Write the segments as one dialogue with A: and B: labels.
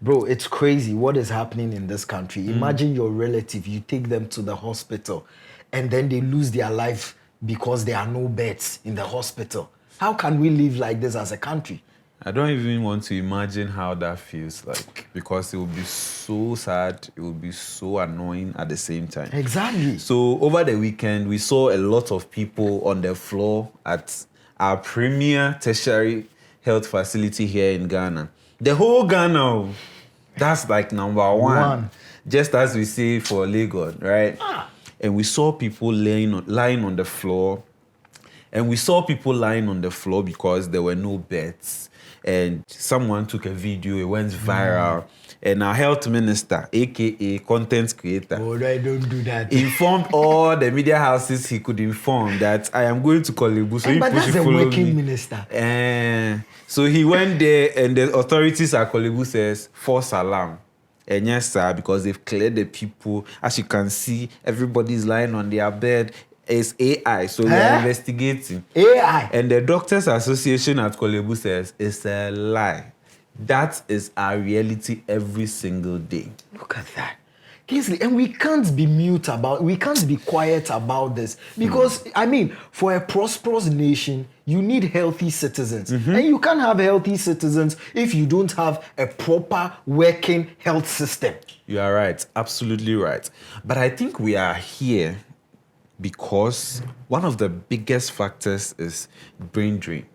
A: Bro, it's crazy what is happening in this country. Imagine your relative, you take them to the hospital and then they lose their life because there are no beds in the hospital. How can we live like this as a country?
B: I don't even want to imagine how that feels like, because it will be so sad, it will be so annoying at the same time.
A: Exactly.
B: So over the weekend, we saw a lot of people on the floor at our premier tertiary health facility here in Ghana. The whole Ghana, that's like number one. Just as we say for Lagos, right? And we saw people lying on the floor. And we saw people lying on the floor because there were no beds. And someone took a video, it went viral. And our health minister, aka content creator,
A: I don't do that.
B: informed all the media houses he could inform that I am going to Korle Bu. So
A: but that's a working minister.
B: So he went there, and the authorities at Korle Bu says, false alarm. And yes, sir, because they've cleared the people. As you can see, everybody's lying on their bed. It's AI, so we are investigating.
A: AI.
B: And the Doctors Association at Korle Bu says it's a lie. That is our reality every single day.
A: Look at that. Kingsley, and we can't be quiet about this. Because, I mean, for a prosperous nation, you need healthy citizens. And you can't have healthy citizens if you don't have a proper working health system.
B: You are right, absolutely right. But I think we are here because one of the biggest factors is brain drain.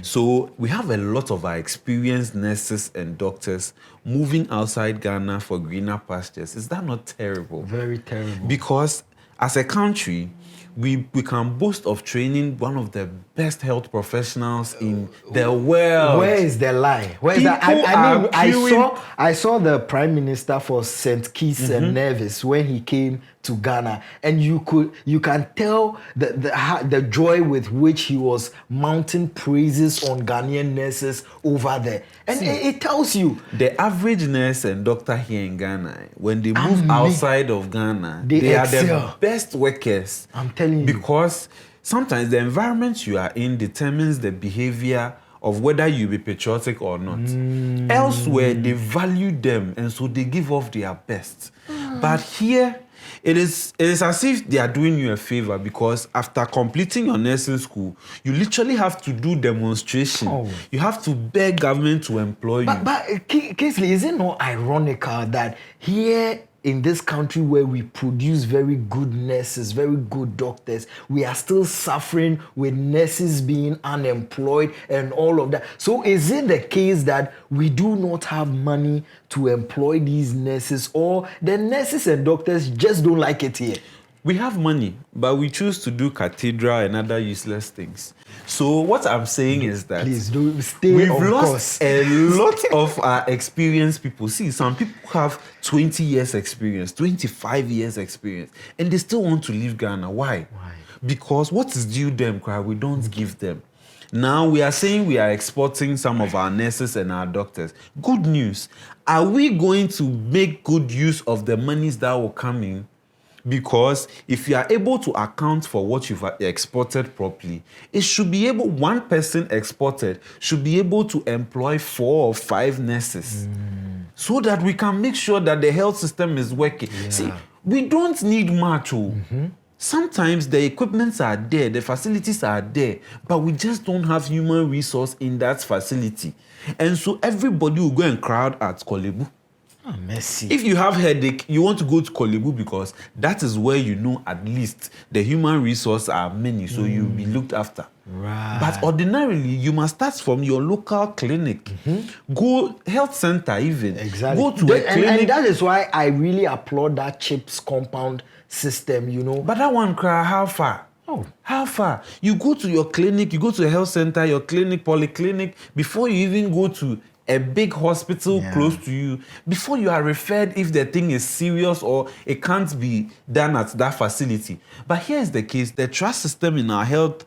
B: So we have a lot of our experienced nurses and doctors moving outside Ghana for greener pastures. Is that not terrible?
A: Very terrible.
B: Because as a country, we can boast of training one of the best health professionals in the world.
A: Where is the lie? Where is that? I saw the Prime Minister for St. Kitts and Nevis when he came to Ghana, and you can tell the joy with which he was mounting praises on Ghanaian nurses over there. And it tells you
B: the average nurse and doctor here in Ghana, when they move outside of Ghana, they are the best workers.
A: I'm telling you.
B: Because sometimes the environment you are in determines the behavior of whether you be patriotic or not. Elsewhere, they value them, and so they give off their best. But here, it is as if they are doing you a favor, because after completing your nursing school, you literally have to do demonstration. You have to beg government to employ you.
A: But Kingsley, is it not ironical that here in this country where we produce very good nurses, very good doctors, we are still suffering with nurses being unemployed and all of that? So is it the case that we do not have money to employ these nurses, or the nurses and doctors just don't like it here?
B: We have money, but we choose to do cathedral and other useless things. So what I'm saying is that
A: please do stay
B: we've
A: on
B: lost
A: course.
B: a lot of our experienced people. See, some people have 20 years experience, 25 years experience, and they still want to leave Ghana. Why? Because what is due them, we don't give them. Now we are saying we are exporting some of our nurses and our doctors. Good news. Are we going to make good use of the monies that will come in? Because if you are able to account for what you've exported properly, it should be able, one person exported should be able to employ 4 or 5 nurses so that we can make sure that the health system is working. See, we don't need much. Sometimes the equipments are there, the facilities are there, but we just don't have human resource in that facility. And so everybody will go and crowd at Korle Bu.
A: Mercy.
B: If you have headache, you want to go to Korle Bu because that is where you know at least the human resources are many, so you'll be looked after.
A: Right.
B: But ordinarily, you must start from your local clinic. Go health center even.
A: Exactly.
B: Go to a clinic.
A: And that is why I really applaud that CHIPS compound system, you know.
B: But that one, how far? How far? You go to your clinic, you go to a health center, your clinic, polyclinic, before you even go to a big hospital close to you, before you are referred if the thing is serious or it can't be done at that facility. But here's the case: the trust system in our health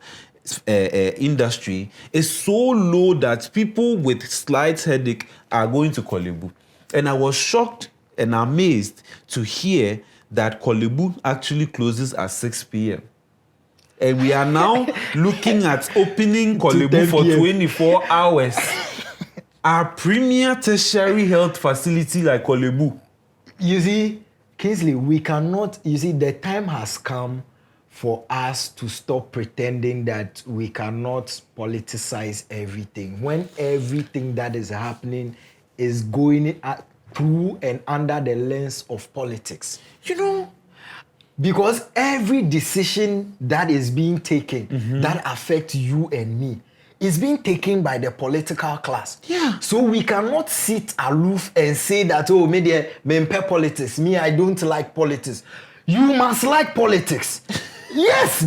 B: industry is so low that people with slight headache are going to Korle Bu. And I was shocked and amazed to hear that Korle Bu actually closes at 6 p.m. And we are now looking at opening Korle Bu for 24 hours. our premier tertiary health facility like Korle Bu.
A: You see, Kingsley, we cannot, you see, the time has come for us to stop pretending that we cannot politicize everything when everything that is happening is going through and under the lens of politics. You know, because every decision that is being taken that affects you and me is being taken by the political class.
B: Yeah.
A: So we cannot sit aloof and say that, oh, me politics. Me, I don't like politics. You must like politics. Yes,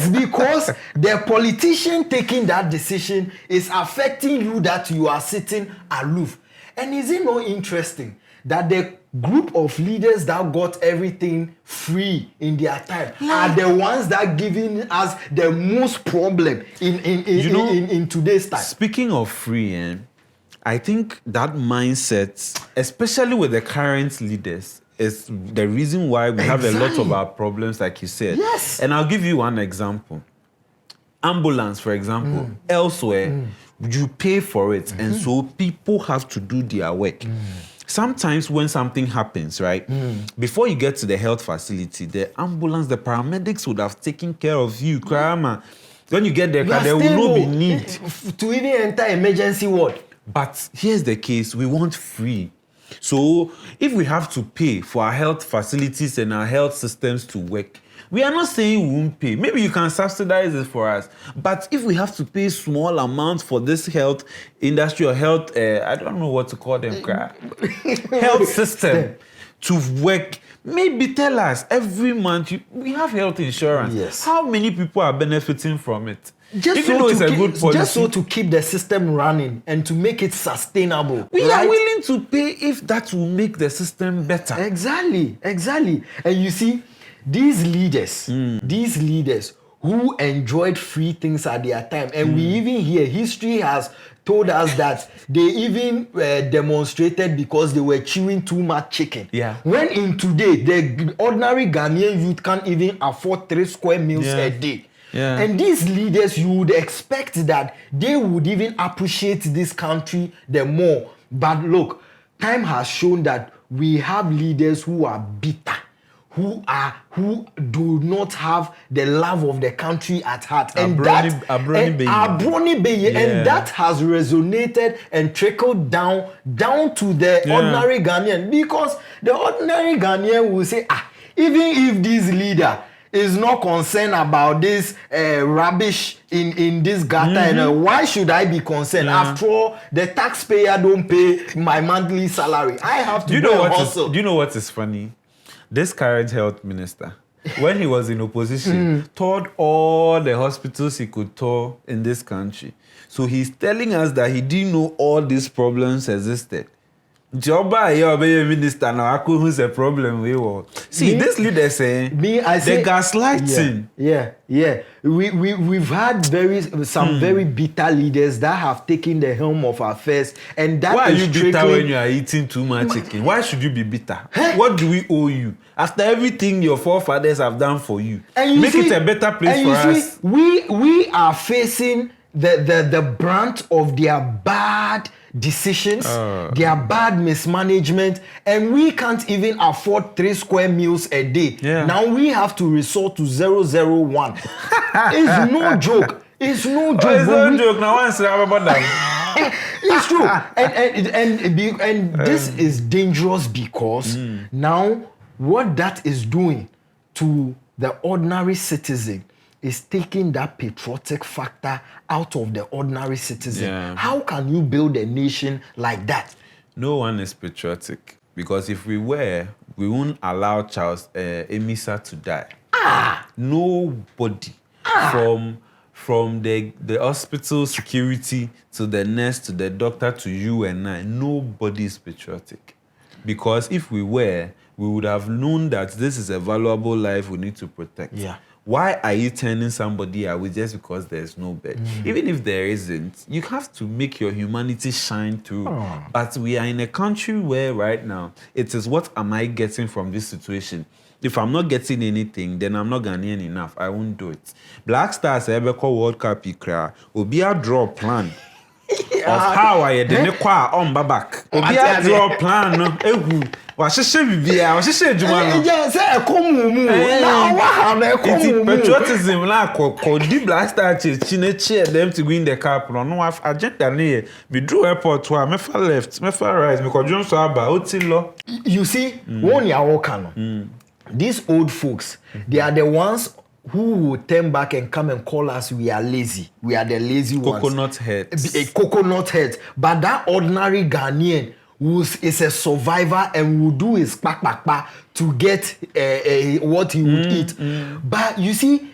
A: because the politician taking that decision is affecting you that you are sitting aloof. And is it not interesting that the group of leaders that got everything free in their time are the ones that giving us the most problem in today's time?
B: Speaking of free, I think that mindset, especially with the current leaders, is the reason why we have a lot of our problems, like you said.
A: Yes.
B: And I'll give you one example. Ambulance, for example, elsewhere, you pay for it, and so people have to do their work. Sometimes when something happens, right, before you get to the health facility, the ambulance, the paramedics would have taken care of you. When you get there, there will not be need
A: to even enter emergency ward.
B: But here's the case, we want free. So if we have to pay for our health facilities and our health systems to work, we are not saying we won't pay. Maybe you can subsidize it for us. But if we have to pay small amounts for this health industry or health, I don't know what to call them, health system to work, maybe tell us every month we have health insurance.
A: Yes.
B: How many people are benefiting from it?
A: Just so to keep the system running and to make it sustainable.
B: We are willing to pay if that will make the system better.
A: Exactly. And you see, these leaders who enjoyed free things at their time, and we even hear history has told us that they even demonstrated because they were chewing too much chicken.
B: Yeah.
A: When in today, the ordinary Ghanaian youth can't even afford 3 square meals a day.
B: Yeah.
A: And these leaders, you would expect that they would even appreciate this country the more. But look, time has shown that we have leaders who are bitter, who do not have the love of the country at heart. And that has resonated and trickled down to the ordinary Ghanaian, because the ordinary Ghanaian will say, even if this leader is not concerned about this rubbish in this gutter, and why should I be concerned? After all, the taxpayer don't pay my monthly salary. I have to go and hustle.
B: Do you know what is funny? This current health minister, when he was in opposition, toured all the hospitals he could tour in this country. So he's telling us that he didn't know all these problems existed. Minister now, who's a problem we were. See, this leader saying the gaslighting.
A: Yeah. We've had some very bitter leaders that have taken the helm of affairs, and that
B: why
A: is
B: are you bitter when you are eating too much chicken? Why should you be bitter? What do we owe you after everything your forefathers have done for you? Make it a better place for us.
A: We are facing the brunt of their bad decisions, their bad mismanagement, and we can't even afford 3 square meals a day. Now we have to resort to 001. It's no joke. It's no joke.
B: Now once about that.
A: It's true. And this is dangerous because now what that is doing to the ordinary citizen is taking that patriotic factor out of the ordinary citizen.
B: Yeah.
A: How can you build a nation like that?
B: No one is patriotic, because if we were, we wouldn't allow Charles Emisa to die. Nobody, from the hospital security to the nurse to the doctor to you and I, nobody is patriotic. Because if we were, we would have known that this is a valuable life we need to protect.
A: Yeah.
B: Why are you turning somebody away just because there's no bed? Even if there isn't, you have to make your humanity shine through. But we are in a country where right now, it is what am I getting from this situation? If I'm not getting anything, then I'm not Ghanaian enough. I won't do it. Black Stars Ebeko World Cup ikra, Obia draw plan. of how I the nekwa on back. Obi a draw plan no ehu. Wa hyehyɛ bibia, wa hyehyɛ adwuma no.
A: Yeah, say ekomumu. Na wa ha na ekomumu.
B: Patriotism na di blast church na cheer them to win the cup no. No agenda ne be draw airport to mefa left, mefa right, because John so aba otilo.
A: You see, when you are walking, these old folks, they are the ones who will turn back and come and call us we are lazy. We are the lazy ones.
B: Coconut heads.
A: Coconut heads. But that ordinary Ghanaian who is a survivor and will do his kpa to get what he would eat. But you see,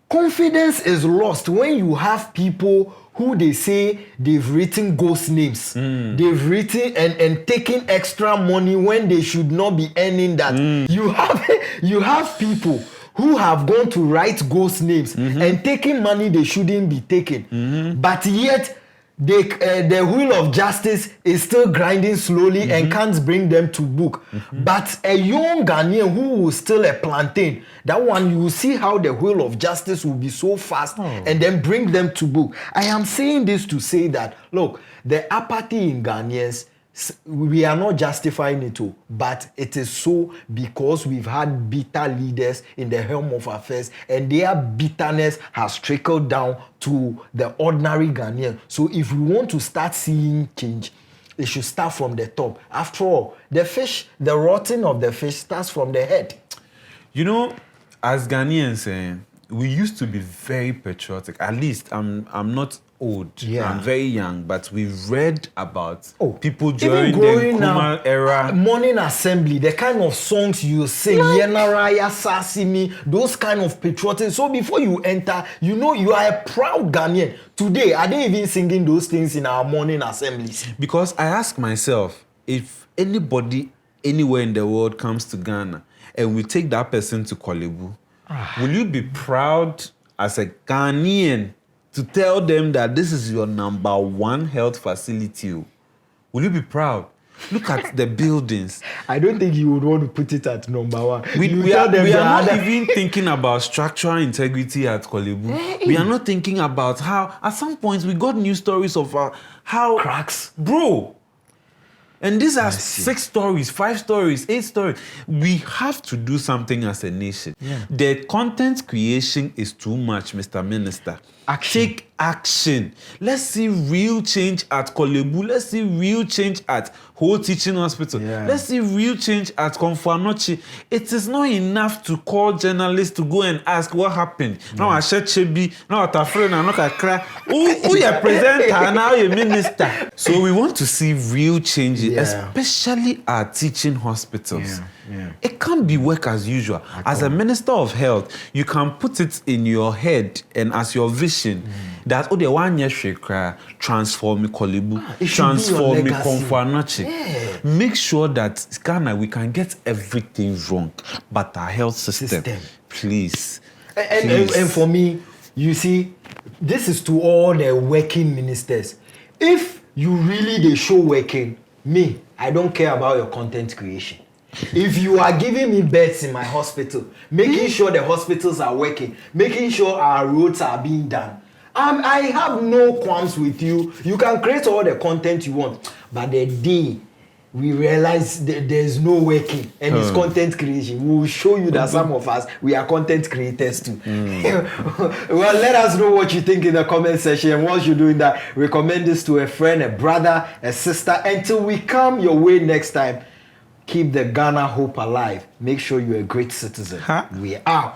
A: confidence is lost when you have people who they say they've written ghost names. They've written and taken extra money when they should not be earning that. You have people who have gone to write ghost names and taking money they shouldn't be taking. But yet the wheel of justice is still grinding slowly and can't bring them to book. But a young Ghanaian who will still a plantain, that one you will see how the wheel of justice will be so fast and then bring them to book. I am saying this to say that, look, the apathy in Ghanaians, we are not justifying it all, but it is so because we've had bitter leaders in the helm of affairs and their bitterness has trickled down to the ordinary Ghanaian. So if we want to start seeing change, it should start from the top. After all, the rotting of the fish starts from the head.
B: You know, as Ghanaians, we used to be very patriotic. At least I'm not old.
A: Yeah.
B: I'm very young, but we've read about people during the Nkrumah era.
A: Morning assembly, the kind of songs you sing, Yenaraya, Sasimi, those kind of patriotic. So before you enter, you know you are a proud Ghanaian. Today, are they even singing those things in our morning assemblies?
B: Because I ask myself, if anybody anywhere in the world comes to Ghana and we take that person to Korle Bu, will you be proud as a Ghanaian to tell them that this is your number one health facility? Will you be proud? Look at the buildings.
A: I don't think you would want to put it at number one.
B: We are not even thinking about structural integrity at Korle Bu. Hey. We are not thinking about how, at some points, we got news stories of how...
A: cracks.
B: Bro. And these are 6 stories, 5 stories, 8 stories. We have to do something as a nation.
A: Yeah.
B: The content creation is too much, Mr. Minister. Take action. Let's see real change at Korle Bu. Let's see real change at Whole Teaching Hospital.
A: Yeah.
B: Let's see real change at Komfo-Anokye. It is not enough to call journalists to go and ask what happened. Now I said Chebi, now I friend and not a cry. Who your presenter, now your minister. So we want to see real changes, especially at teaching hospitals.
A: Yeah.
B: It can't be work as usual. As a minister of health, you can put it in your head and as your vision that the 1 year shekra transform Korle Bu, transform Komfo-Anokye. Make sure that Ghana we can get everything wrong, but our health system. Please.
A: And for me, you see, this is to all the working ministers. If you really they show working, me, I don't care about your content creation. If you are giving me beds in my hospital, making sure the hospitals are working, making sure our roads are being done, I have no qualms with you. You can create all the content you want. But the day we realize there's no working and it's content creation, we will show you that some of us, we are content creators too. Well, let us know what you think in the comment section. And once you're doing that, recommend this to a friend, a brother, a sister. Until we come your way next time, keep the Ghana hope alive. Make sure you're a great citizen. We are.